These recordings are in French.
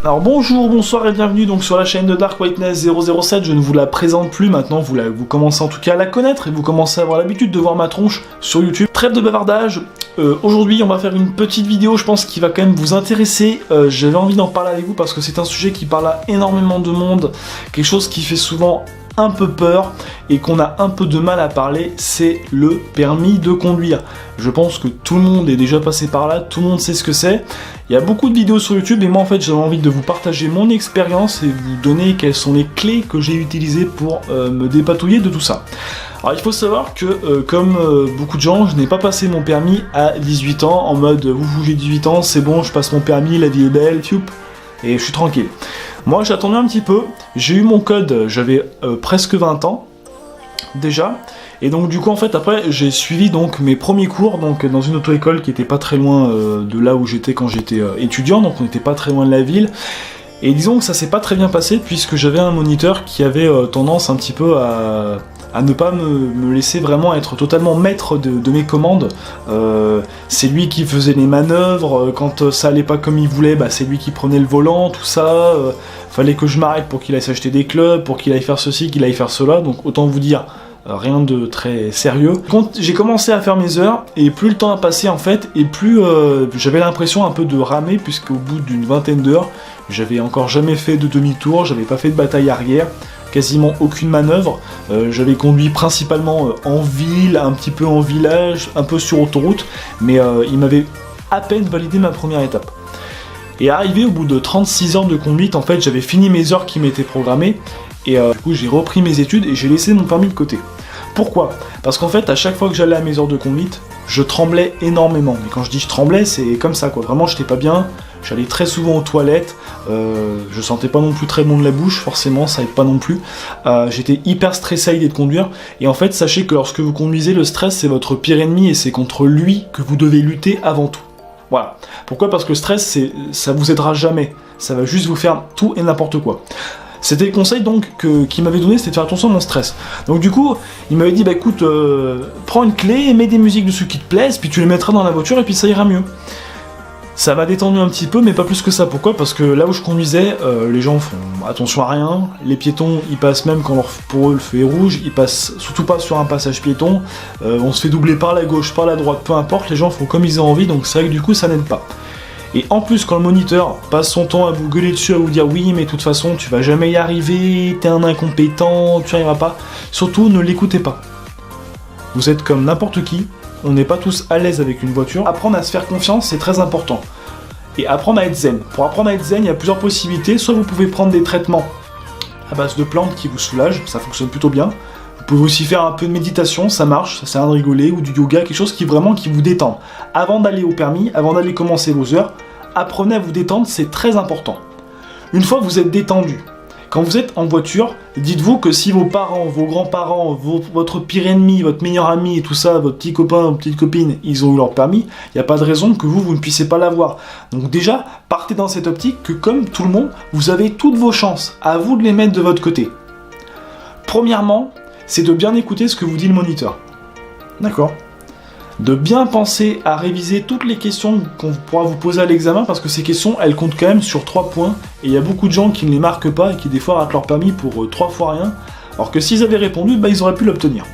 Alors bonjour, bonsoir et bienvenue donc sur la chaîne de Dark Whiteness 007, je ne vous la présente plus maintenant, vous commencez en tout cas à la connaître et vous commencez à avoir l'habitude de voir ma tronche sur YouTube. Trêve de bavardage, aujourd'hui on va faire une petite vidéo, je pense qui va quand même vous intéresser, j'avais envie d'en parler avec vous parce que c'est un sujet qui parle à énormément de monde, quelque chose qui fait souvent un peu peur et qu'on a un peu de mal à parler, c'est le permis de conduire. Je pense que tout le monde est déjà passé par là, tout le monde sait ce que c'est. Il y a beaucoup de vidéos sur YouTube et moi en fait j'avais envie de vous partager mon expérience et vous donner quelles sont les clés que j'ai utilisées pour me dépatouiller de tout ça. Alors il faut savoir que comme beaucoup de gens, je n'ai pas passé mon permis à 18 ans en mode j'ai 18 ans, c'est bon, je passe mon permis, la vie est belle, et je suis tranquille. Moi j'ai attendu un petit peu, j'ai eu mon code, j'avais presque 20 ans déjà, et donc du coup en fait après j'ai suivi donc mes premiers cours donc dans une auto-école qui était pas très loin de là où j'étais quand j'étais étudiant, donc on n'était pas très loin de la ville, et disons que ça s'est pas très bien passé puisque j'avais un moniteur qui avait tendance un petit peu à ne pas me laisser vraiment être totalement maître de mes commandes. C'est lui qui faisait les manœuvres, quand ça allait pas comme il voulait, c'est lui qui prenait le volant, tout ça, fallait que je m'arrête pour qu'il aille s'acheter des clubs, pour qu'il aille faire ceci, qu'il aille faire cela, donc autant vous dire, rien de très sérieux. Quand j'ai commencé à faire mes heures, et plus le temps a passé en fait, et plus j'avais l'impression un peu de ramer, puisqu'au bout d'une vingtaine d'heures, j'avais encore jamais fait de demi-tour, j'avais pas fait de bataille arrière, quasiment aucune manœuvre, j'avais conduit principalement en ville, un petit peu en village, un peu sur autoroute, mais il m'avait à peine validé ma première étape. Et arrivé au bout de 36 heures de conduite, en fait j'avais fini mes heures qui m'étaient programmées, et du coup j'ai repris mes études et j'ai laissé mon permis de côté. Pourquoi ? Parce qu'en fait à chaque fois que j'allais à mes heures de conduite, je tremblais énormément. Mais quand je dis je tremblais, c'est comme ça quoi, vraiment j'étais pas bien, j'allais très souvent aux toilettes, je sentais pas non plus très bon de la bouche, forcément ça aide pas non plus, j'étais hyper stressé à l'idée de conduire, et en fait sachez que lorsque vous conduisez, le stress c'est votre pire ennemi et c'est contre lui que vous devez lutter avant tout. Voilà. Pourquoi ? Parce que le stress, ça vous aidera jamais, ça va juste vous faire tout et n'importe quoi. C'était le conseil donc qu'il m'avait donné, c'était de faire attention à mon stress. Donc du coup, il m'avait dit écoute, prends une clé, mets des musiques dessus qui te plaisent, puis tu les mettras dans la voiture et puis ça ira mieux. Ça m'a détendu un petit peu, mais pas plus que ça. Pourquoi ? Parce que là où je conduisais, les gens font attention à rien, les piétons ils passent même quand pour eux le feu est rouge, ils passent surtout pas sur un passage piéton, on se fait doubler par la gauche, par la droite, peu importe, les gens font comme ils ont envie, donc c'est vrai que du coup ça n'aide pas. Et en plus, quand le moniteur passe son temps à vous gueuler dessus, à vous dire oui, mais de toute façon, tu vas jamais y arriver, t'es un incompétent, tu n'y arriveras pas, surtout ne l'écoutez pas. Vous êtes comme n'importe qui, on n'est pas tous à l'aise avec une voiture. Apprendre à se faire confiance, c'est très important. Et apprendre à être zen. Pour apprendre à être zen, il y a plusieurs possibilités. Soit vous pouvez prendre des traitements à base de plantes qui vous soulagent, ça fonctionne plutôt bien. Vous pouvez aussi faire un peu de méditation, ça marche, ça sert à rigoler, ou du yoga, quelque chose qui vous détend. Avant d'aller au permis, avant d'aller commencer vos heures, apprenez à vous détendre, c'est très important. Une fois que vous êtes détendu, quand vous êtes en voiture, dites-vous que si vos parents, vos grands-parents, votre pire ennemi, votre meilleur ami et tout ça, votre petit copain, votre petite copine, ils ont eu leur permis, il n'y a pas de raison que vous ne puissiez pas l'avoir. Donc déjà, partez dans cette optique que comme tout le monde, vous avez toutes vos chances, à vous de les mettre de votre côté. Premièrement, c'est de bien écouter ce que vous dit le moniteur. D'accord ? De bien penser à réviser toutes les questions qu'on pourra vous poser à l'examen, parce que ces questions, elles comptent quand même sur 3 points, et il y a beaucoup de gens qui ne les marquent pas et qui des fois ratent leur permis pour 3 fois rien, alors que s'ils avaient répondu, ils auraient pu l'obtenir.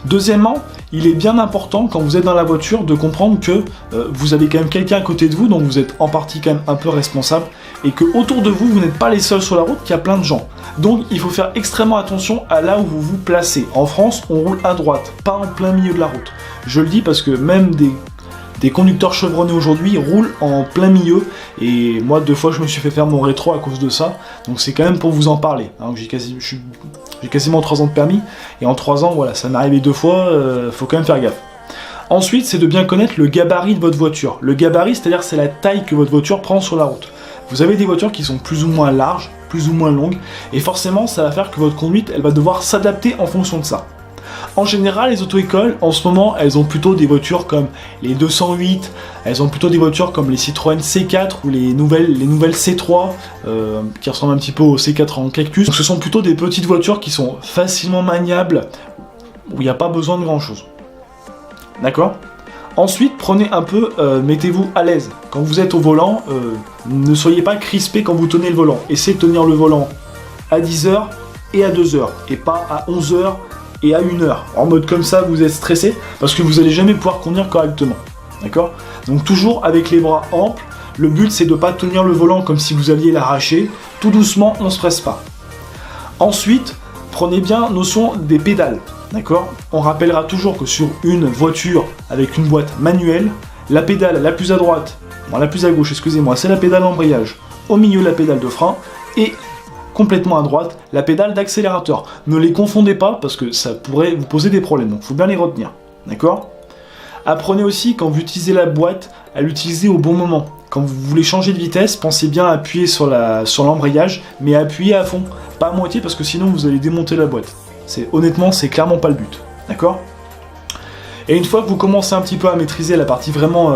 Deuxièmement, il est bien important quand vous êtes dans la voiture de comprendre que vous avez quand même quelqu'un à côté de vous, donc vous êtes en partie quand même un peu responsable, et que autour de vous, vous n'êtes pas les seuls sur la route, qu'il y a plein de gens. Donc il faut faire extrêmement attention à là où vous vous placez. En France, on roule à droite, pas en plein milieu de la route. Je le dis parce que même des conducteurs chevronnés aujourd'hui roulent en plein milieu, et moi 2 fois je me suis fait faire mon rétro à cause de ça, donc c'est quand même pour vous en parler. J'ai quasiment 3 ans de permis, et en 3 ans, voilà, ça m'est arrivé 2 fois, faut quand même faire gaffe. Ensuite, c'est de bien connaître le gabarit de votre voiture. Le gabarit, c'est-à-dire c'est la taille que votre voiture prend sur la route. Vous avez des voitures qui sont plus ou moins larges, plus ou moins longues, et forcément ça va faire que votre conduite, elle va devoir s'adapter en fonction de ça. En général, les auto-écoles, en ce moment, elles ont plutôt des voitures comme les 208, elles ont plutôt des voitures comme les Citroën C4 ou les nouvelles C3, qui ressemblent un petit peu aux C4 en cactus. Donc ce sont plutôt des petites voitures qui sont facilement maniables, où il n'y a pas besoin de grand-chose. D'accord ? Ensuite, prenez un peu, mettez-vous à l'aise. Quand vous êtes au volant, ne soyez pas crispé quand vous tenez le volant. Essayez de tenir le volant à 10h et à 2h, et pas à 11h et à 1h. En mode comme ça, vous êtes stressé, parce que vous n'allez jamais pouvoir conduire correctement. D'accord? Donc toujours avec les bras amples. Le but, c'est de ne pas tenir le volant comme si vous alliez l'arracher. Tout doucement, on ne se presse pas. Ensuite, prenez bien notion des pédales. D'accord? On rappellera toujours que sur une voiture avec une boîte manuelle, la pédale la plus à droite, bon, la plus à gauche, excusez-moi, c'est la pédale d'embrayage. Au milieu, la pédale de frein et complètement à droite, la pédale d'accélérateur. Ne les confondez pas parce que ça pourrait vous poser des problèmes. Donc, il faut bien les retenir. D'accord? Apprenez aussi, quand vous utilisez la boîte, à l'utiliser au bon moment. Quand vous voulez changer de vitesse, pensez bien à appuyer sur l'embrayage, mais appuyez à fond, pas à moitié parce que sinon vous allez démonter la boîte. Honnêtement, c'est clairement pas le but. D'accord? Et une fois que vous commencez un petit peu à maîtriser la partie vraiment,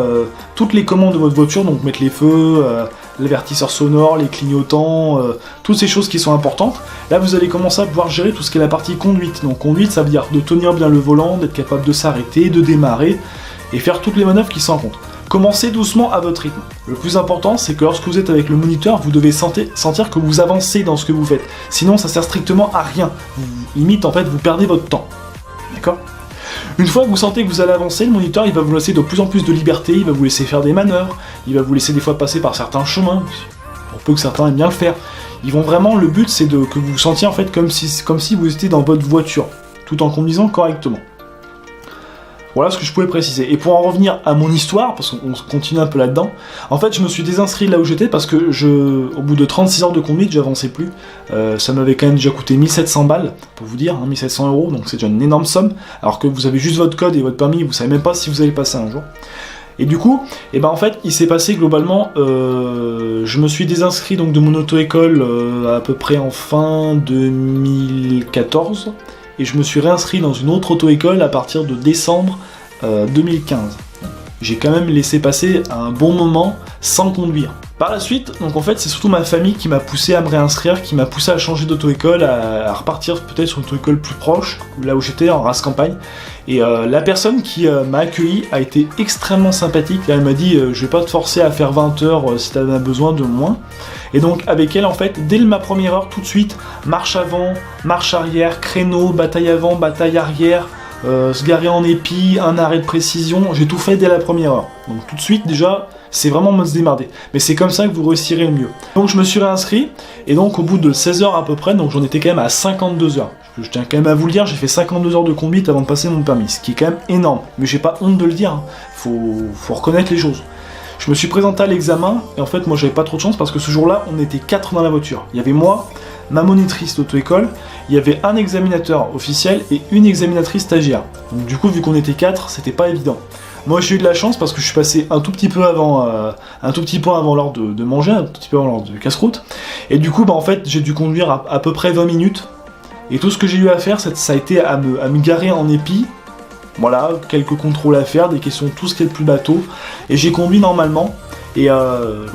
toutes les commandes de votre voiture, donc mettre les feux, l'avertisseur sonore, les clignotants, toutes ces choses qui sont importantes, là vous allez commencer à pouvoir gérer tout ce qui est la partie conduite. Donc conduite, ça veut dire de tenir bien le volant, d'être capable de s'arrêter, de démarrer, et faire toutes les manœuvres qui sont en compte. Commencez doucement à votre rythme. Le plus important, c'est que lorsque vous êtes avec le moniteur, vous devez sentir que vous avancez dans ce que vous faites. Sinon, ça sert strictement à rien. Limite, en fait, vous perdez votre temps. D'accord? Une fois que vous sentez que vous allez avancer, le moniteur, il va vous laisser de plus en plus de liberté, il va vous laisser faire des manœuvres, il va vous laisser des fois passer par certains chemins, pour peu que certains aiment bien le faire. Ils vont vraiment, le but, c'est que vous vous sentiez en fait comme si vous étiez dans votre voiture, tout en conduisant correctement. Voilà ce que je pouvais préciser. Et pour en revenir à mon histoire, parce qu'on continue un peu là-dedans, en fait je me suis désinscrit là où j'étais parce que au bout de 36 heures de conduite, j'avançais plus. Ça m'avait quand même déjà coûté 1700 balles, pour vous dire, hein, 1700 €, donc c'est déjà une énorme somme, alors que vous avez juste votre code et votre permis, vous savez même pas si vous allez passer un jour. Et du coup, en fait, il s'est passé globalement, je me suis désinscrit donc de mon auto-école à peu près en fin 2014, et je me suis réinscrit dans une autre auto-école à partir de décembre 2015. J'ai quand même laissé passer un bon moment sans conduire. Par la suite, donc en fait, c'est surtout ma famille qui m'a poussé à me réinscrire, qui m'a poussé à changer d'auto-école, à repartir peut-être sur une auto-école plus proche, là où j'étais, en race campagne. Et la personne qui m'a accueilli a été extrêmement sympathique. Elle m'a dit je vais pas te forcer à faire 20 heures si tu as besoin de moins. Et donc avec elle, en fait, dès ma première heure, tout de suite, marche avant, marche arrière, créneau, bataille avant, bataille arrière, se garer en épi, un arrêt de précision, j'ai tout fait dès la première heure. Donc tout de suite déjà, c'est vraiment se démerder. Mais c'est comme ça que vous réussirez le mieux. Donc je me suis réinscrit, et donc au bout de 16 heures à peu près, donc j'en étais quand même à 52 heures. Je tiens quand même à vous le dire, j'ai fait 52 heures de conduite avant de passer mon permis, ce qui est quand même énorme. Mais j'ai pas honte de le dire, hein. Faut reconnaître les choses. Je me suis présenté à l'examen, et en fait moi j'avais pas trop de chance parce que ce jour-là, on était 4 dans la voiture. Il y avait moi, ma monitrice d'auto-école, il y avait un examinateur officiel et une examinatrice stagiaire. Donc du coup, vu qu'on était 4, c'était pas évident. Moi j'ai eu de la chance parce que je suis passé un tout petit peu avant l'heure de manger, un tout petit peu avant l'heure de casse-croûte. Et du coup, en fait, j'ai dû conduire à peu près 20 minutes. Et tout ce que j'ai eu à faire, ça a été à me garer en épi. Voilà, quelques contrôles à faire, des questions, tout ce qui est le plus bateau. Et j'ai conduit normalement. Et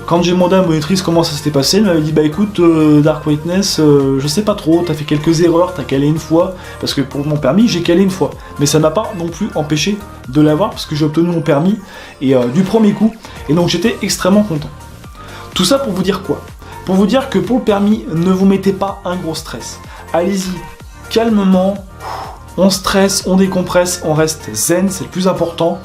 quand j'ai demandé à ma monitrice comment ça s'était passé, elle m'avait dit bah écoute Dark Witness, je sais pas trop, t'as fait quelques erreurs, t'as calé une fois, parce que pour mon permis j'ai calé une fois, mais ça m'a pas non plus empêché de l'avoir parce que j'ai obtenu mon permis et du premier coup, et donc j'étais extrêmement content. Tout ça pour vous dire quoi? Pour vous dire que pour le permis, ne vous mettez pas un gros stress. Allez-y, calmement, on stresse, on décompresse, on reste zen, c'est le plus important.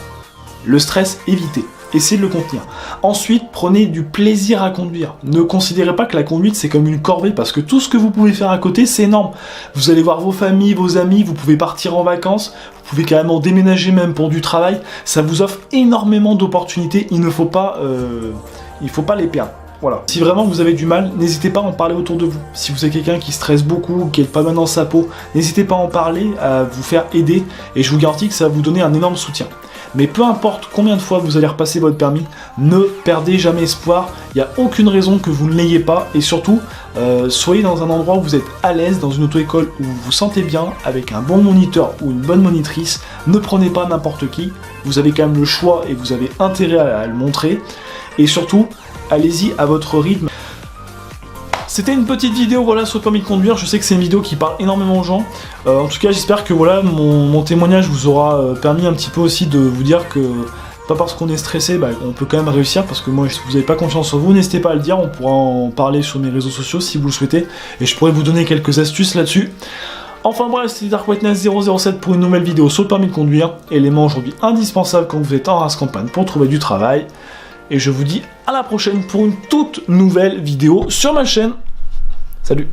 Le stress, évitez. Essayez de le contenir. Ensuite, prenez du plaisir à conduire. Ne considérez pas que la conduite c'est comme une corvée parce que tout ce que vous pouvez faire à côté c'est énorme. Vous allez voir vos familles, vos amis, vous pouvez partir en vacances, vous pouvez carrément déménager même pour du travail. Ça vous offre énormément d'opportunités. Il faut pas les perdre. Voilà. Si vraiment vous avez du mal, n'hésitez pas à en parler autour de vous. Si vous êtes quelqu'un qui stresse beaucoup, qui n'est pas bien dans sa peau, n'hésitez pas à en parler, à vous faire aider et je vous garantis que ça va vous donner un énorme soutien. Mais peu importe combien de fois vous allez repasser votre permis, ne perdez jamais espoir, il n'y a aucune raison que vous ne l'ayez pas, et surtout, soyez dans un endroit où vous êtes à l'aise, dans une auto-école où vous vous sentez bien, avec un bon moniteur ou une bonne monitrice, ne prenez pas n'importe qui, vous avez quand même le choix et vous avez intérêt à le montrer, et surtout, allez-y à votre rythme. C'était une petite vidéo voilà, sur le permis de conduire, je sais que c'est une vidéo qui parle énormément aux gens. En tout cas j'espère que voilà, mon témoignage vous aura permis un petit peu aussi de vous dire que pas parce qu'on est stressé, on peut quand même réussir, parce que moi, si vous n'avez pas confiance en vous, n'hésitez pas à le dire, on pourra en parler sur mes réseaux sociaux si vous le souhaitez, et je pourrais vous donner quelques astuces là-dessus. Enfin bref, c'était Dark Whiteness 007 pour une nouvelle vidéo sur le permis de conduire, élément aujourd'hui indispensable quand vous êtes en race campagne pour trouver du travail, et je vous dis à la prochaine pour une toute nouvelle vidéo sur ma chaîne. Salut!